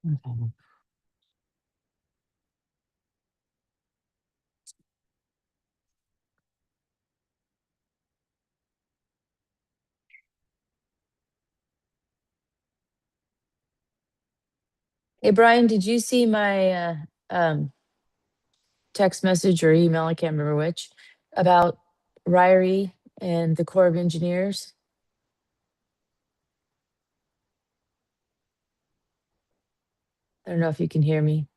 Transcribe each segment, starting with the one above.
Okay. Hey, Brian, did you see my text message or email? I can't remember which, about Ryrie and the Corps of Engineers. I don't know if you can hear me.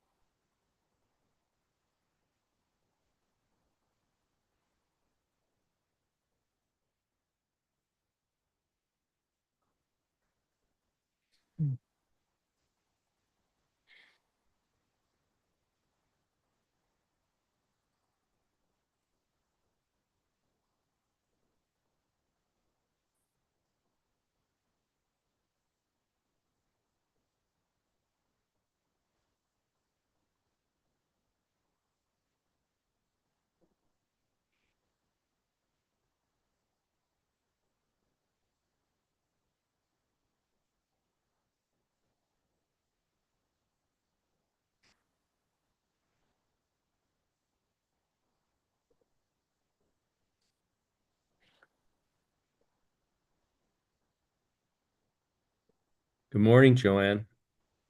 Good morning, Joanne.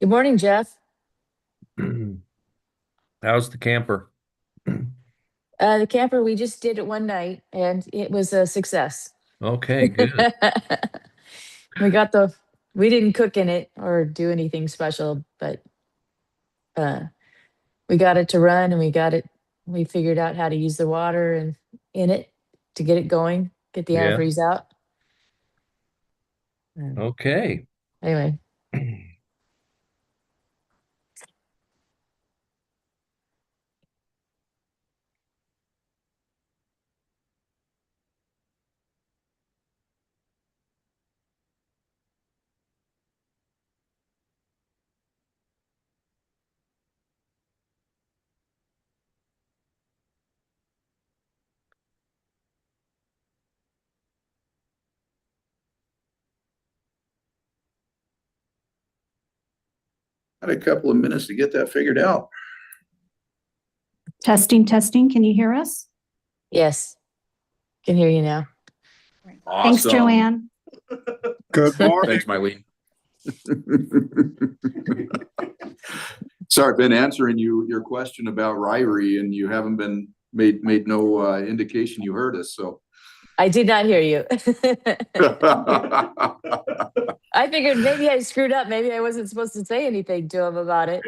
Good morning, Jeff. How's the camper? The camper, we just did it one night and it was a success. Okay, good. We didn't cook in it or do anything special, but we got it to run and we figured out how to use the water and in it to get it going, get the Yeah. antifreeze out. Okay. Anyway, Had a couple of minutes to get that figured out. Testing, testing. Can you hear us? yes, can hear you now. Thanks, Awesome. Joanne. Good morning. Thanks, Mylene. Sorry, I've been answering your question about Ryrie, and you haven't been made no indication you heard us. So I did not hear you. I figured maybe I screwed up. Maybe I wasn't supposed to say anything to him about it.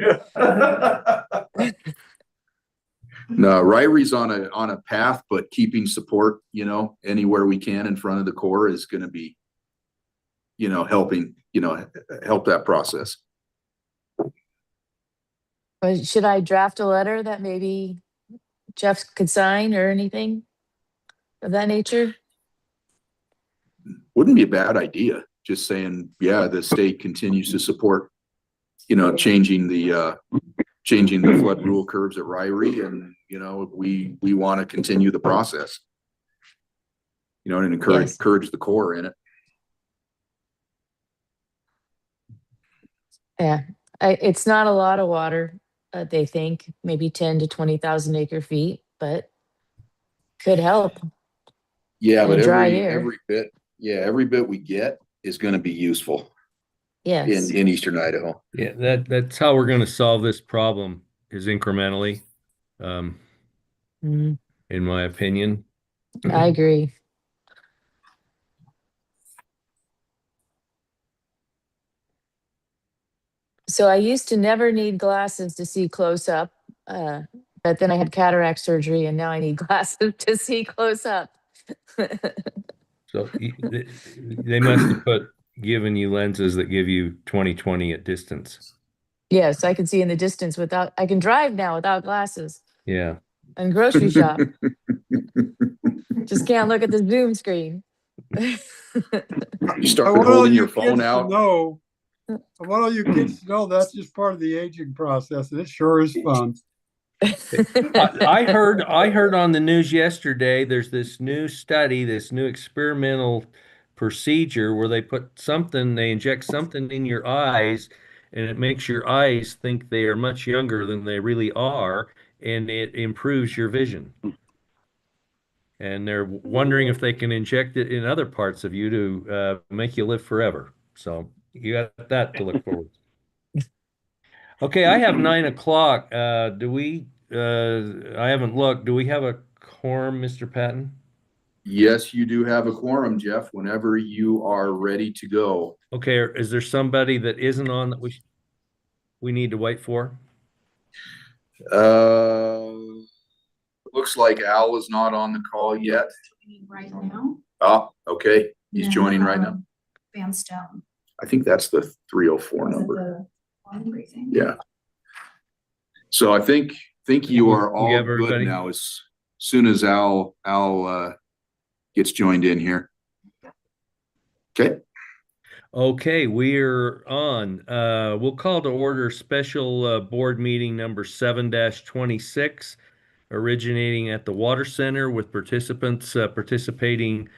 No, Ryrie's on a path, but keeping support, anywhere we can in front of the Corps is going to be, helping, help that process. But should I draft a letter that maybe Jeff could sign or anything of that nature? Wouldn't be a bad idea. Just saying, yeah, the state continues to support, changing the flood rule curves at Ryrie, and we want to continue the process. And encourage the Corps in it. Yeah, it's not a lot of water. They think maybe 10 to 20,000 acre feet, but could help. Yeah, but dry every bit we get is going to be useful. Yes. In eastern Idaho. Yeah, that's how we're going to solve this problem, is incrementally, in my opinion. I agree. So I used to never need glasses to see close up, but then I had cataract surgery and now I need glasses to see close up. So they must have given you lenses that give you 20/20 at distance. Yes, I can see in the distance I can drive now without glasses. Yeah. And grocery shop. Just can't look at the Zoom screen. You start holding your phone out. I want all you kids to know that's just part of the aging process, and it sure is fun. I heard on the news yesterday, there's this new study, this new experimental procedure where they inject something in your eyes, and it makes your eyes think they are much younger than they really are, and it improves your vision. And they're wondering if they can inject it in other parts of you to make you live forever. So you got that to look forward to. Okay, I have 9 o'clock. I haven't looked. Do we have a quorum, Mr. Patton? Yes, you do have a quorum, Jeff, whenever you are ready to go. Okay, is there somebody that isn't on that we need to wait for? Looks like Al is not on the call yet. Right now. Oh, okay. He's joining right now. Van Stone. I think that's the 304 number. Yeah. So I think you are all have good everybody? now as soon as Al gets joined in here. Okay. Okay, we're on. We'll call to order special board meeting number 7-26, originating at the Water Center with participants participating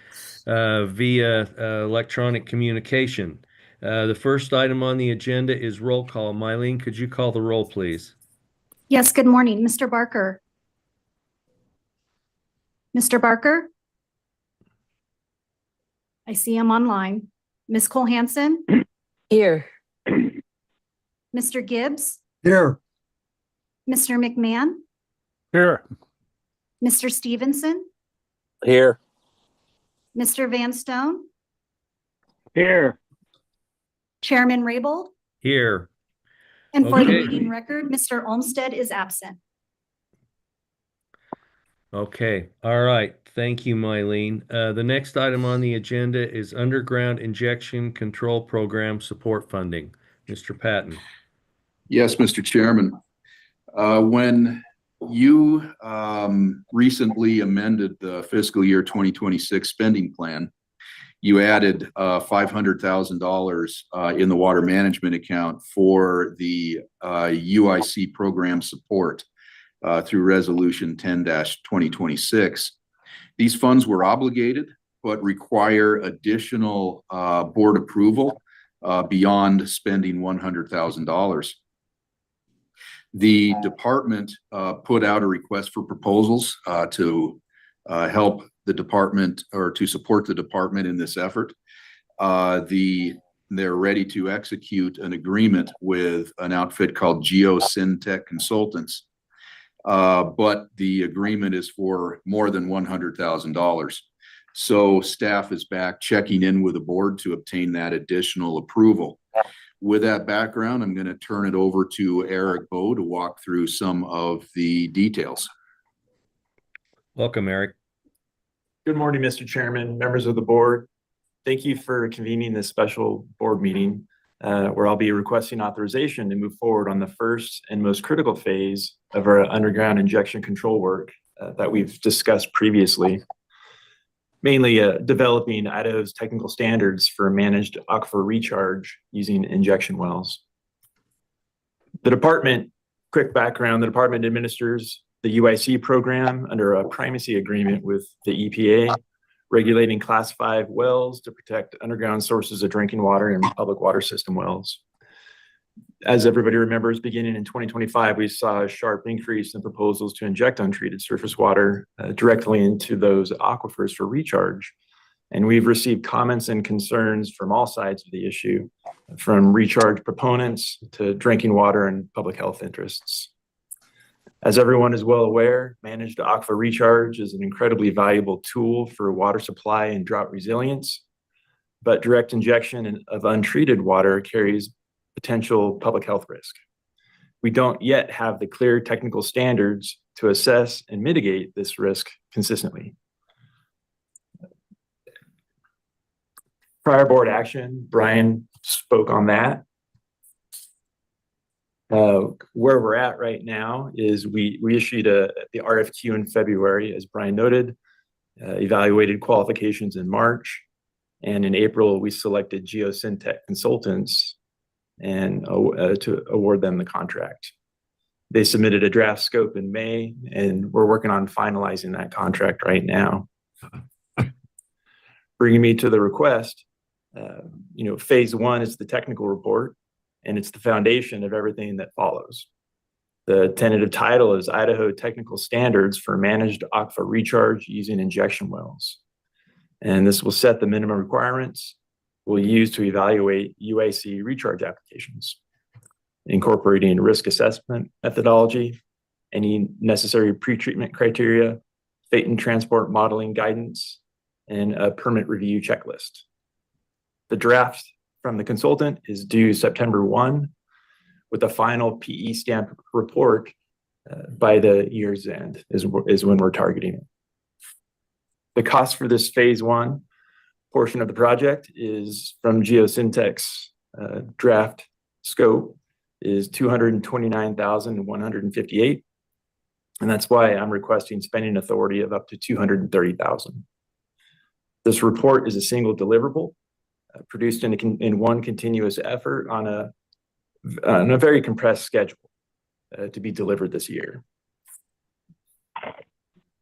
via electronic communication. The first item on the agenda is roll call. Mylene, could you call the roll, please? Yes, good morning, Mr. Barker. Mr. Barker? I see him online. Ms. Cole-Hansen? Here. Mr. Gibbs? Here. Mr. McMahon? Here. Mr. Stevenson? Here. Mr. Van Stone? Here. Chairman Raybould? Here. And for the Okay. meeting record, Mr. Olmstead is absent. Okay. All right. Thank you, Mylene. The next item on the agenda is Underground Injection Control Program Support Funding. Mr. Patton. Yes, Mr. Chairman. When you recently amended the fiscal year 2026 spending plan, you added $500,000 in the water management account for the UIC program support through Resolution 10-2026. These funds were obligated, but require additional board approval beyond spending $100,000. The department put out a request for proposals to help the department or to support the department in this effort. They're ready to execute an agreement with an outfit called GeoSyntech Consultants. But the agreement is for more than $100,000. So staff is back checking in with the board to obtain that additional approval. With that background, I'm going to turn it over to Eric Bowe to walk through some of the details. Welcome, Eric. Good morning, Mr. Chairman, members of the board. Thank you for convening this special board meeting where I'll be requesting authorization to move forward on the first and most critical phase of our underground injection control work that we've discussed previously, mainly developing Idaho's technical standards for managed aquifer recharge using injection wells. The department, quick background, the department administers the UIC program under a primacy agreement with the EPA, regulating Class 5 wells to protect underground sources of drinking water and public water system wells. As everybody remembers, beginning in 2025, we saw a sharp increase in proposals to inject untreated surface water directly into those aquifers for recharge. And we've received comments and concerns from all sides of the issue, from recharge proponents to drinking water and public health interests. As everyone is well aware, managed aquifer recharge is an incredibly valuable tool for water supply and drought resilience, but direct injection of untreated water carries potential public health risk. We don't yet have the clear technical standards to assess and mitigate this risk consistently. Prior board action, Brian spoke on that. Where we're at right now is we issued the RFQ in February, as Brian noted, evaluated qualifications in March, and in April we selected GeoSyntech Consultants and to award them the contract. They submitted a draft scope in May, and we're working on finalizing that contract right now. Bringing me to the request, phase one is the technical report, and it's the foundation of everything that follows. The tentative title is Idaho Technical Standards for Managed Aquifer Recharge Using Injection Wells. And this will set the minimum requirements we'll use to evaluate UAC recharge applications, incorporating risk assessment methodology, any necessary pretreatment criteria, fate and transport modeling guidance, and a permit review checklist. The draft from the consultant is due September 1, with a final PE stamp report by the year's end is when we're targeting it. The cost for this phase 1 portion of the project is from Geosyntec's draft scope is $229,158. And that's why I'm requesting spending authority of up to $230,000. This report is a single deliverable produced in one continuous effort on a very compressed schedule to be delivered this year.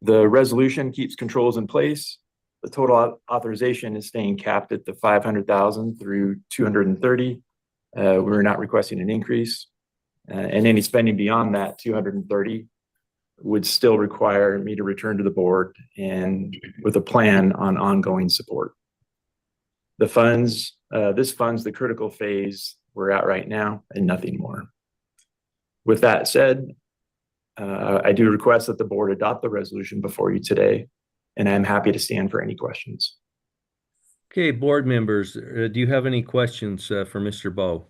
The resolution keeps controls in place. The total authorization is staying capped at the 500,000 through 230. We're not requesting an increase, and any spending beyond that 230 would still require me to return to the board and with a plan on ongoing support. The funds, this funds the critical phase we're at right now and nothing more. With that said, I do request that the board adopt the resolution before you today, and I'm happy to stand for any questions. Okay, board members, do you have any questions for Mr. Bowe?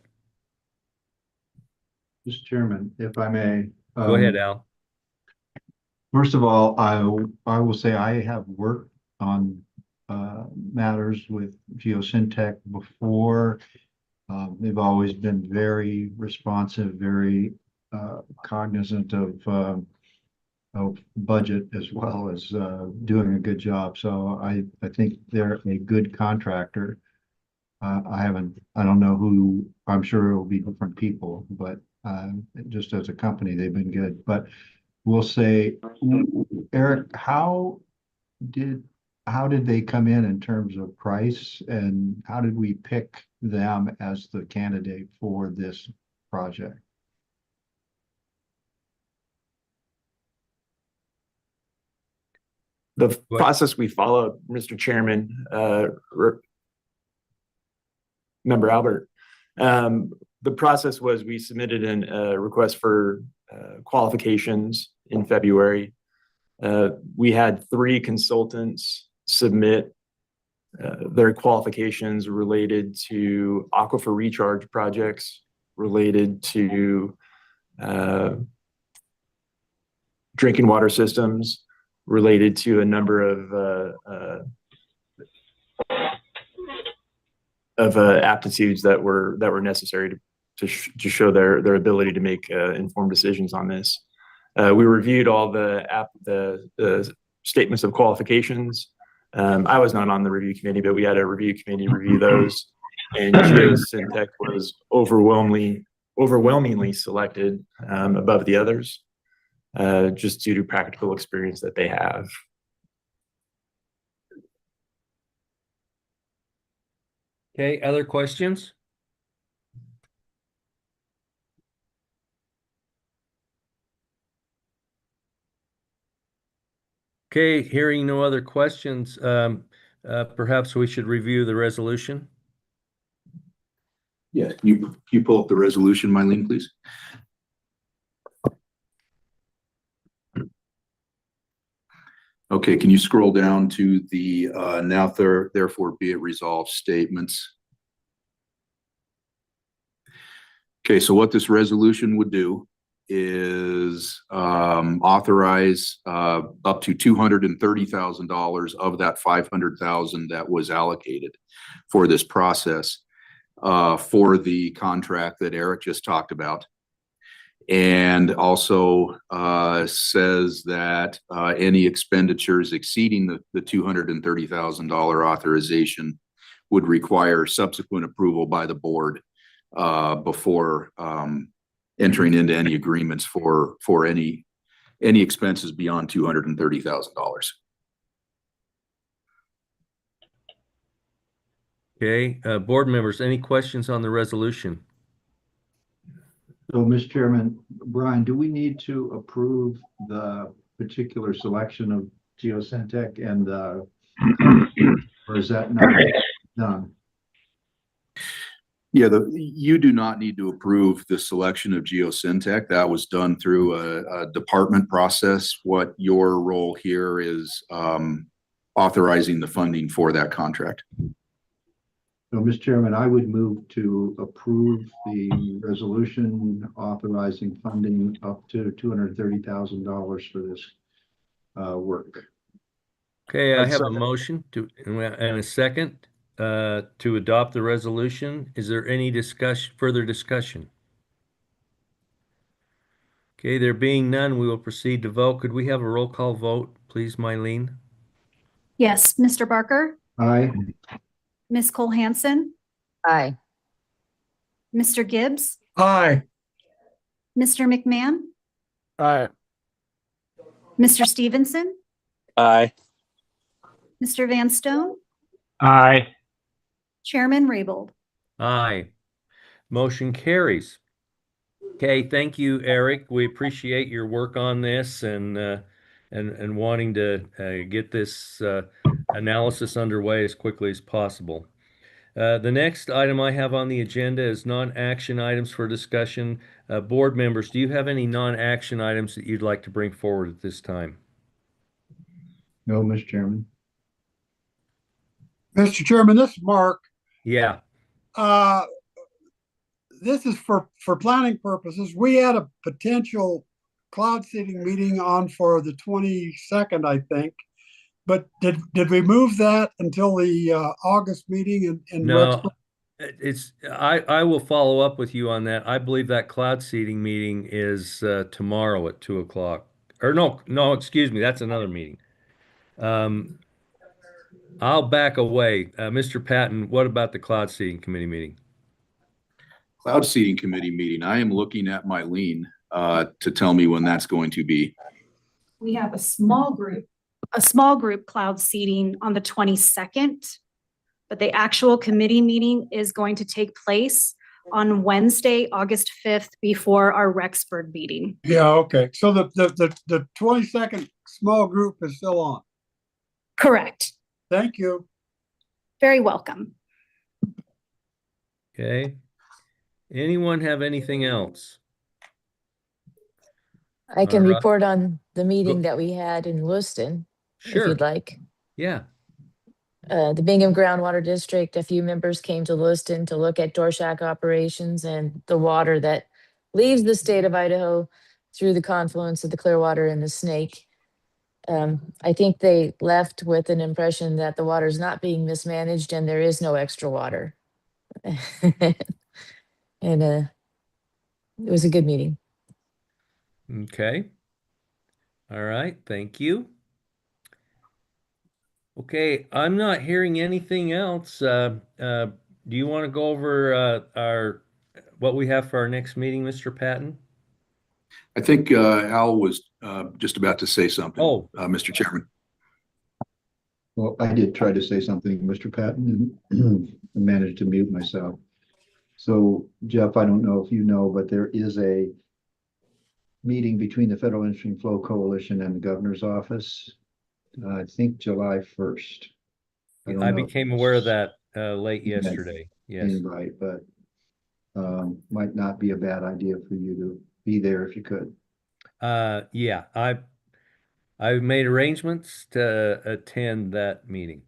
Mr. Chairman, if I may. Go ahead, Al. First of all, I will say I have worked on matters with Geosyntec before. They've always been very responsive, very cognizant of budget as well as doing a good job. So I think they're a good contractor. I don't know who, I'm sure it will be different people, but just as a company, they've been good. But we'll say, Eric, how did they come in terms of price, and how did we pick them as the candidate for this project? The process we followed, Mr. Chairman, Member Albert, the process was we submitted a request for qualifications in February. We had 3 consultants submit their qualifications related to aquifer recharge projects, related to drinking water systems, related to a number of aptitudes that were necessary to show their ability to make informed decisions on this. We reviewed all the statements of qualifications. I was not on the review committee, but we had a review committee review those, and Geosyntec was overwhelmingly selected above the others, just due to practical experience that they have. Okay, other questions? Okay, hearing no other questions, perhaps we should review the resolution. Yeah, you pull up the resolution, Mylene, please. Okay, can you scroll down to the now therefore be it resolved statements? Okay, so what this resolution would do is authorize up to $230,000 of that $500,000 that was allocated for this process for the contract that Eric just talked about. And also says that any expenditures exceeding the $230,000 authorization would require subsequent approval by the board before entering into any agreements for any expenses beyond $230,000. Okay, board members, any questions on the resolution? So, Mr. Chairman, Brian, do we need to approve the particular selection of Geosyntec and or is that not done? Yeah, you do not need to approve the selection of Geosyntec. That was done through a department process. What your role here is authorizing the funding for that contract. So, Mr. Chairman, I would move to approve the resolution authorizing funding up to $230,000 for this work. Okay, I I'd have a second. motion and a second to adopt the resolution. Is there any further discussion? Okay, there being none, we will proceed to vote. Could we have a roll call vote, please, Mylene? Yes, Mr. Barker, Aye. Ms. Cole-Hansen, Aye. Mr. Gibbs, Aye. Mr. McMahon, Aye. Mr. Stevenson, Aye. Mr. Van Stone, Aye. Chairman Raybould. Aye. Motion carries. Okay, thank you, Eric. We appreciate your work on this and wanting to get this analysis underway as quickly as possible. The next item I have on the agenda is non-action items for discussion. Board members, do you have any non-action items that you'd like to bring forward at this time? No, Mr. Chairman. Mr. Chairman, this is Mark. Yeah. This is for planning purposes. We had a potential cloud seeding meeting on for the 22nd, I think. But did we move that until the August meeting in No, Rexburg? I will follow up with you on that. I believe that cloud seeding meeting is tomorrow at 2:00. Or no, excuse me, that's another meeting. I'll back away. Mr. Patton, what about the cloud seeding committee meeting? Cloud seeding committee meeting. I am looking at Mylene to tell me when that's going to be. We have a small group cloud seating on the 22nd, but the actual committee meeting is going to take place on Wednesday, August 5th, before our Rexburg meeting. Yeah, okay. So the 22nd small group is still on. Correct. Thank you. Very welcome. Okay. Anyone have anything else? I can All right. report on the meeting that we had in Lewiston, if Sure. you'd like. Yeah. The Bingham Groundwater District, a few members came to Lewiston to look at door shack operations and the water that leaves the state of Idaho through the confluence of the Clearwater and the Snake. I think they left with an impression that the water is not being mismanaged and there is no extra water. And it was a good meeting. Okay. All right. Thank you. Okay. I'm not hearing anything else. Do you want to go over what we have for our next meeting, Mr. Patton? I think Al was just about to say something. Oh. Mr. Chairman. Well, I did try to say something, Mr. Patton, and managed to mute myself. So, Jeff, I don't know if you know, but there is a meeting between the Federal Instream Flow Coalition and the governor's office. I think July 1st. I became aware of that late yesterday. Yes. Invite, but might not be a bad idea for you to be there if you could. Yeah, I've made arrangements to attend that meeting.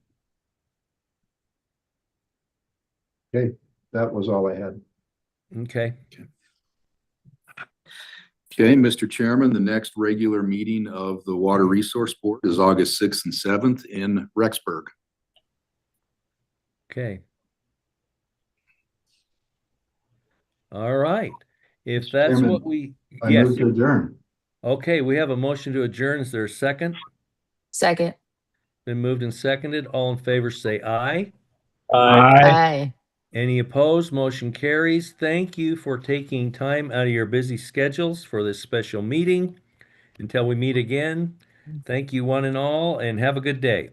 Okay, that was all I had. Okay. Okay, Mr. Chairman, the next regular meeting of the Water Resource Board is August 6th and 7th in Rexburg. Okay. All right. If that's Chairman, what we, I yes. move to adjourn. Okay, we have a motion to adjourn. Is there a second? Second. Been moved and seconded. All in favor say aye. Aye. Any opposed? Motion carries. Thank you for taking time out of your busy schedules for this special meeting. Until we meet again, thank you one and all, and have a good day.